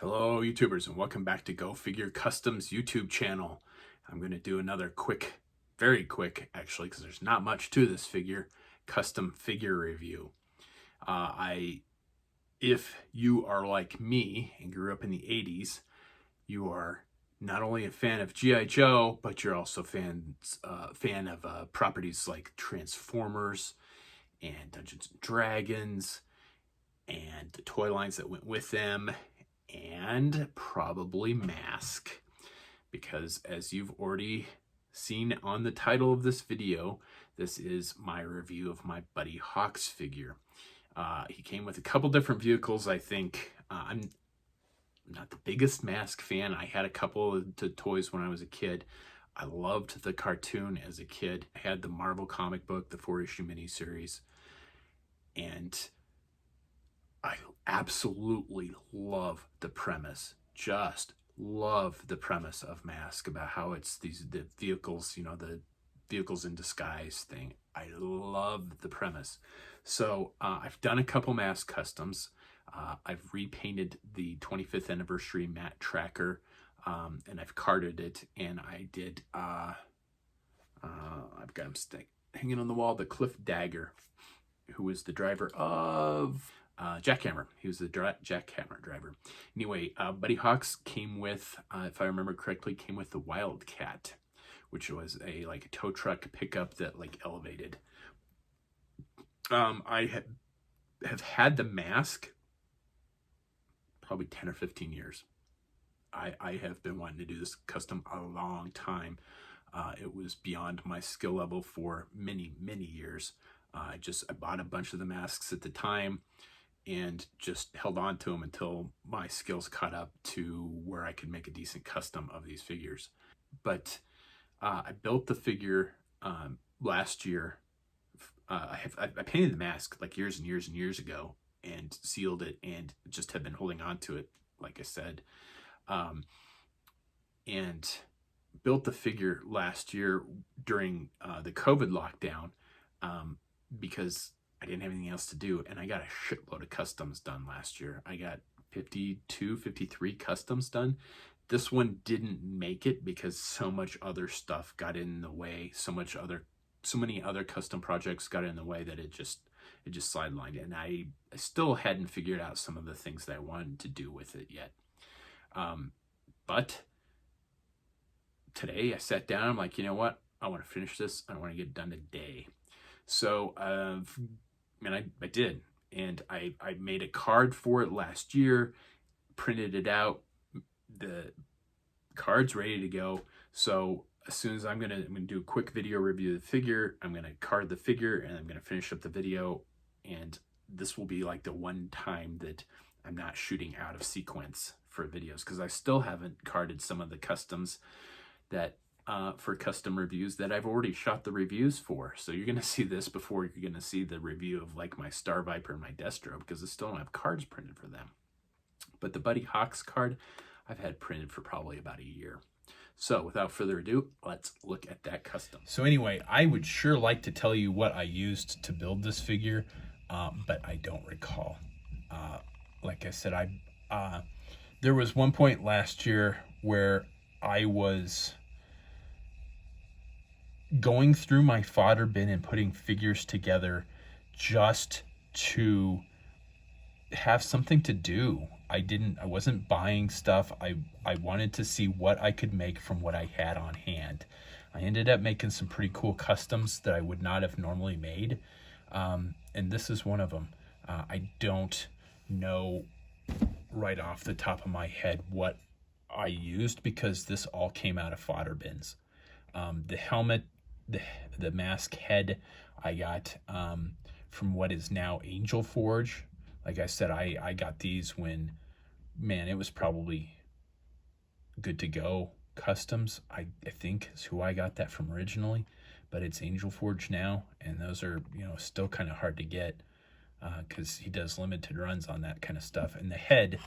Hello YouTubers, and welcome back to Go Figure Customs YouTube channel. I'm going to do another quick, very quick actually, because there's not much to this figure, custom figure review. If you are like me and grew up in the 80s, you are not only a fan of G.I. Joe, but you're also fan of properties like Transformers and Dungeons and Dragons and the toy lines that went with them, and probably M.A.S.K, because as you've already seen on the title of this video, this is my review of my Buddy Hawks figure. He came with a couple different vehicles, I think. I'm not the biggest M.A.S.K fan. I had a couple of toys when I was a kid. I loved the cartoon as a kid. I had the Marvel comic book, the 4-issue miniseries, and I absolutely love the premise. Just love the premise of M.A.S.K about how it's the vehicles, the vehicles in disguise thing. I love the premise. So I've done a couple M.A.S.K customs. I've repainted the 25th anniversary matte tracker, and I've carded it. And I did. I've got him hanging on the wall. The Cliff Dagger, who was the driver of Jackhammer. He was the Jackhammer driver. Anyway, Buddy Hawks came with, if I remember correctly, came with the Wildcat, which was a tow truck pickup that elevated. I have had the M.A.S.K probably 10 or 15 years. I have been wanting to do this custom a long time. It was beyond my skill level for many years. I bought a bunch of the M.A.S.Ks at the time and just held on to them until my skills caught up to where I could make a decent custom of these figures. But I built the figure last year. I painted the M.A.S.K like years and years ago and sealed it, and just have been holding on to it, like I said. And built the figure last year during the COVID lockdown, because I didn't have anything else to do, and I got a shitload of customs done last year. I got 52, 53 customs done. This one didn't make it because so much other stuff got in the way. So many other custom projects got in the way that it just sidelined, and I still hadn't figured out some of the things that I wanted to do with it yet. But today I sat down, I'm like, you know what? I want to finish this. I want to get it done today. So, and I did. And I made a card for it last year, printed it out. The card's ready to go. So as soon as I'm gonna do a quick video review of the figure, I'm gonna card the figure, and I'm gonna finish up the video. And this will be like the one time that I'm not shooting out of sequence for videos, because I still haven't carded some of the customs that for custom reviews that I've already shot the reviews for. So you're gonna see this before you're gonna see the review of like my Star Viper and my Destro, because I still don't have cards printed for them. But the Buddy Hawks card I've had printed for probably about a year. So without further ado, let's look at that custom. So anyway, I would sure like to tell you what I used to build this figure, but I don't recall. Like I said, there was one point last year where I was going through my fodder bin and putting figures together just to have something to do. I wasn't buying stuff. I wanted to see what I could make from what I had on hand. I ended up making some pretty cool customs that I would not have normally made. And this is one of them. I don't know right off the top of my head what I used, because this all came out of fodder bins. The helmet, the M.A.S.K head, I got from what is now Angel Forge. Like I said, I got these when, man, it was probably good to go customs. I think is who I got that from originally, but it's Angel Forge now, and those are, still kind of hard to get, because he does limited runs on that kind of stuff. And the head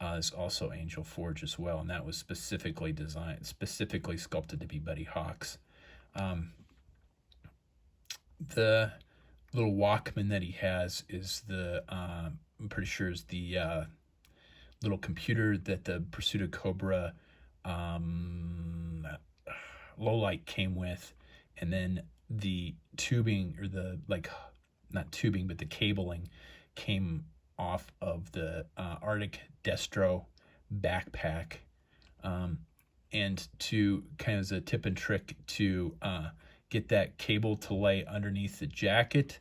is also Angel Forge as well, and that was specifically sculpted to be Buddy Hawks. The little Walkman that he has is I'm pretty sure is the little computer that the Pursuit Cobra low light came with, and then the tubing, or the, like, not tubing, but the cabling came off of the Arctic Destro backpack. And to kind of, as a tip and trick to get that cable to lay underneath the jacket,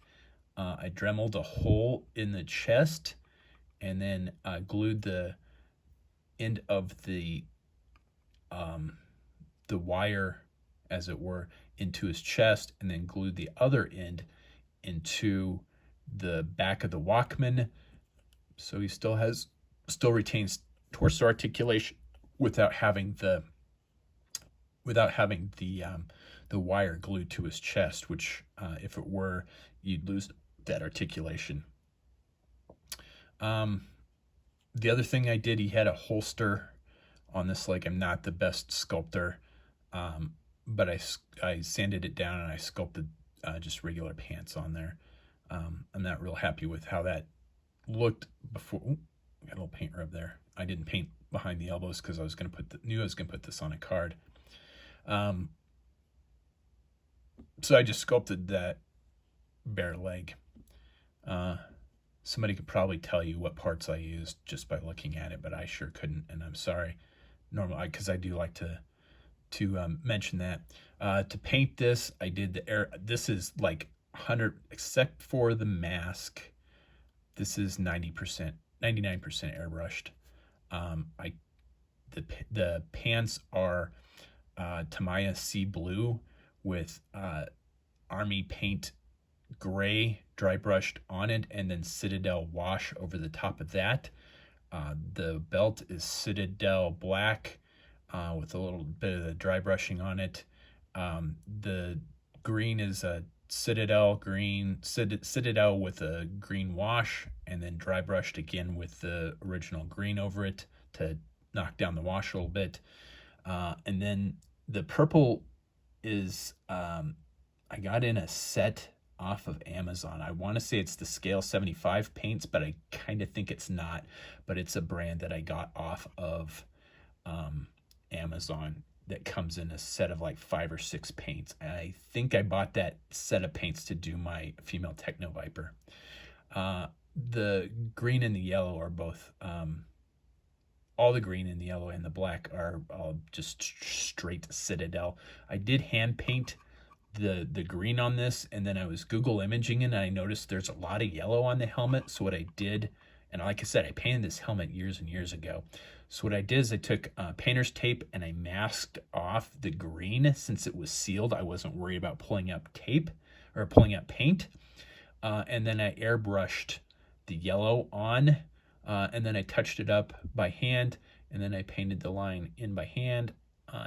I dremeled a hole in the chest, and then glued the end of the wire, as it were, into his chest, and then glued the other end into the back of the Walkman, so he still retains torso articulation without having the wire glued to his chest, which if it were, you'd lose that articulation. The other thing I did, he had a holster on this leg. I'm not the best sculptor, but I sanded it down and I sculpted just regular pants on there. I'm not real happy with how that looked before. Ooh, got a little paint rub there. I didn't paint behind the elbows because I was going to knew I was going to put this on a card. So I just sculpted that bare leg. Somebody could probably tell you what parts I used just by looking at it, but I sure couldn't, and I'm sorry. Normally, because I do like to mention that. To paint this, I did the air. This is like 100, except for the mask. This is 90%, 99% airbrushed. The pants are Tamiya Sea Blue with Army Paint Gray dry brushed on it, and then Citadel Wash over the top of that. The belt is Citadel Black with a little bit of the dry brushing on it. The green is a Citadel green, Citadel with a green wash, and then dry brushed again with the original green over it to knock down the wash a little bit. And then the purple is I got in a set off of Amazon. I want to say it's the Scale 75 paints, but I kind of think it's not. But it's a brand that I got off of Amazon that comes in a set of like 5 or 6 paints. And I think I bought that set of paints to do my female Techno Viper. The green and the yellow are both, all the green and the yellow and the black are all just straight Citadel. I did hand paint the green on this, and then I was Google imaging it, and I noticed there's a lot of yellow on the helmet. So what I did, and like I said, I painted this helmet years and years ago. So what I did is I took painter's tape and I masked off the green. Since it was sealed, I wasn't worried about pulling up tape or pulling up paint. And then I airbrushed the yellow on, and then I touched it up by hand, and then I painted the line in by hand,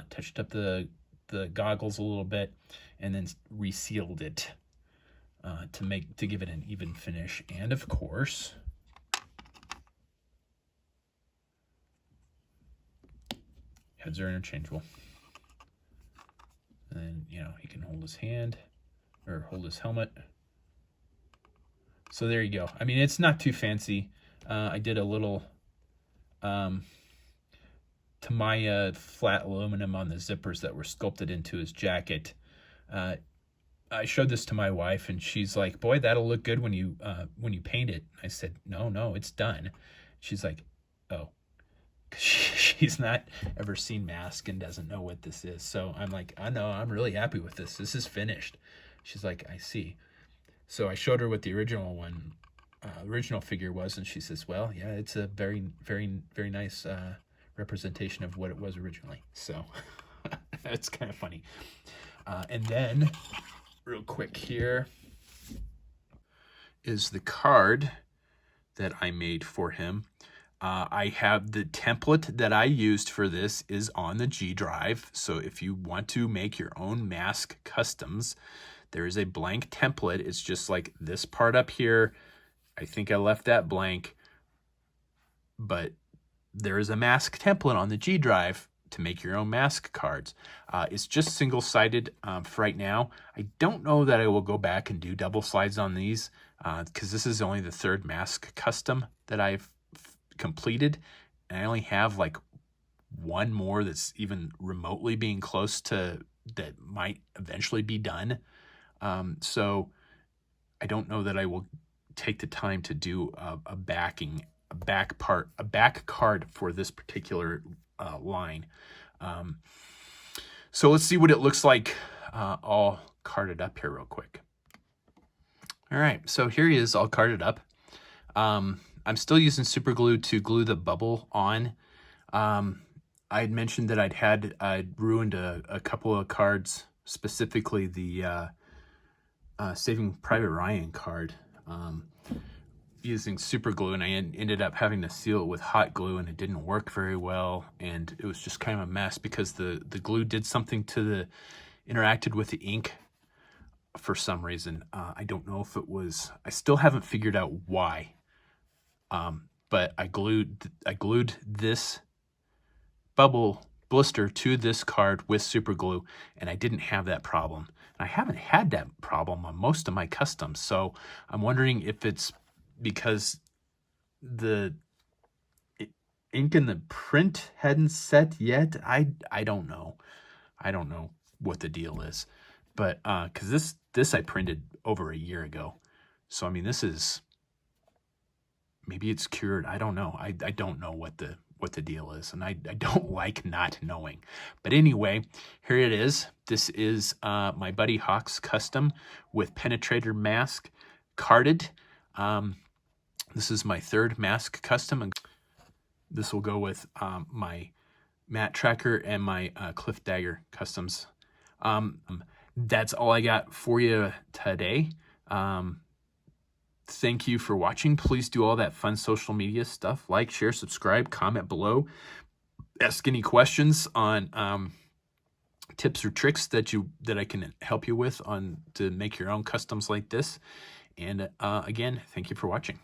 touched up the goggles a little bit, and then resealed it to give it an even finish. And of course, heads are interchangeable. And then, he can hold his hand or hold his helmet. So there you go. I mean, it's not too fancy. I did a little Tamiya flat aluminum on the zippers that were sculpted into his jacket. I showed this to my wife, and she's like, "Boy, that'll look good when you paint it." I said, "No, it's done." She's like, "Oh," she's not ever seen M.A.S.K and doesn't know what this is. So I'm like, "I know, I'm really happy with this. This is finished." She's like, "I see." So I showed her what the original figure was, and she says, "Well, yeah, it's a very, very, very nice representation of what it was originally." So that's kind of funny. And then, real quick here, is the card that I made for him. I have the template that I used for this is on the G drive. So if you want to make your own M.A.S.K customs, there is a blank template. It's just like this part up here. I think I left that blank, but there is a M.A.S.K template on the G drive to make your own M.A.S.K cards. It's just single-sided for right now. I don't know that I will go back and do double slides on these because this is only the third M.A.S.K custom that I've completed, and I only have like one more that's even remotely being close to that might eventually be done. So I don't know that I will take the time to do a back card for this particular line. So let's see what it looks like all carded up here real quick. All right, so here he is all carded up. I'm still using super glue to glue the bubble on. I had mentioned that I'd ruined a couple of cards, specifically the Saving Private Ryan card, using super glue, and I ended up having to seal it with hot glue, and it didn't work very well, and it was just kind of a mess because the glue did something to interacted with the ink for some reason. I don't know if it was, I still haven't figured out why. But I glued this bubble blister to this card with super glue, and I didn't have that problem. And I haven't had that problem on most of my customs, so I'm wondering if it's because the ink in the print hadn't set yet. I don't know. I don't know what the deal is, but because this I printed over a year ago, so I mean this is, maybe it's cured. I don't know. I don't know what the deal is, and I don't like not knowing. But anyway, here it is. This is my Buddy Hawks custom with Penetrator mask carded. This is my third M.A.S.K custom, and this will go with my Matte Tracker and my Cliff Dagger customs. That's all I got for you today. Thank you for watching. Please do all that fun social media stuff. Like, share, subscribe, comment below. Ask any questions on tips or tricks that I can help you with to make your own customs like this. And again, thank you for watching.